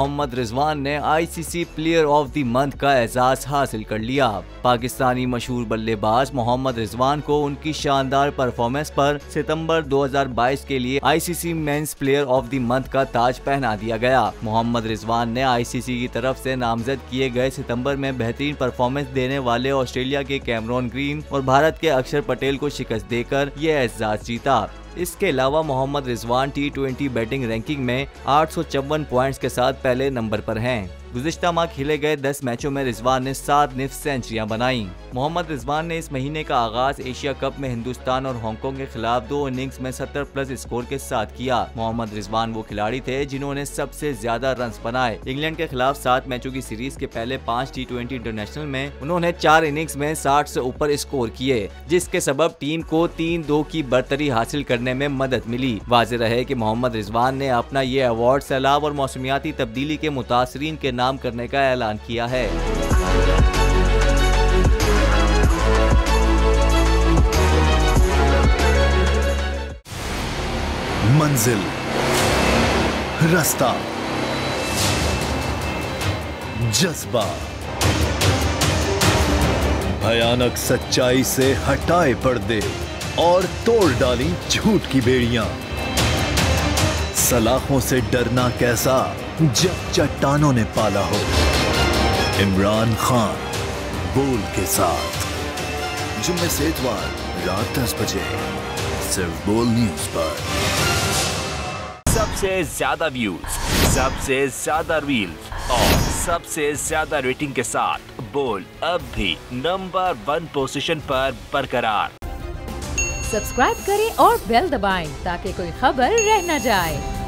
मोहम्मद रिजवान ने ICC player of the month का एजाज हासिल कर लिया। पाकिस्तानी मशहूर बल्लेबाज मोहम्मद रिजवान को उनकी शानदार परफॉर्मेंस पर सितंबर 2022 के लिए ICC men's player of the month का ताज पहना दिया गया। मोहम्मद रिजवान ने ICC की तरफ से नामजद किए गए सितंबर में बेहतरीन परफॉर्मेंस देने वाले ऑस्ट्रेलिया के कैमरॉन ग्रीन और भारत के अक्षर पटेल को शिकस्त देकर ये एजाज जीता। इसके अलावा Mohammad Rizwan T20 batting ranking में 854 पॉइंट्स के साथ पहले नंबर पर हैं। गुज़िश्ता माह खेले गए 10 मैचों में रिजवान ने 7 निफ्ट सेंचुरियां बनाई। मोहम्मद रिजवान ने इस महीने का आगाज एशिया कप में हिंदुस्तान और हांगकांग के खिलाफ 2 इनिंग्स में 70+ स्कोर के साथ किया। मोहम्मद रिजवान वो खिलाड़ी थे जिन्होंने सबसे ज्यादा रन्स बनाए। इंग्लैंड के खिलाफ 7 मैचों की सीरीज के पहले 5 T20 इंटरनेशनल में उन्होंने 4 इनिंग्स में 60 से ऊपर स्कोर किए, जिसके सबब टीम को 3-2 की बढ़तरी हासिल करने में मदद मिली। वाज़ेह रहे कि मोहम्मद रिजवान ने अपना ये अवार्ड सैलाब और मौसमियाती तब्दीली के मुतासरीन के नाम करने का ऐलान किया है। मंजिल, रास्ता, जज्बा, भयानक सच्चाई से हटाए पर्दे और तोड़ डाली झूठ की बेड़ियां। सलाखों से डरना कैसा जब चट्टानों ने पाला हो। इमरान खान बोल के साथ जुम्मे से इतवार रात 10 बजे सिर्फ बोल न्यूज पर। सबसे ज्यादा व्यूज, सबसे ज्यादा रील्स और सबसे ज्यादा रेटिंग के साथ बोल अब भी नंबर 1 पोजीशन पर बरकरार। सब्सक्राइब करें और बेल दबाएं ताकि कोई खबर रह न जाए।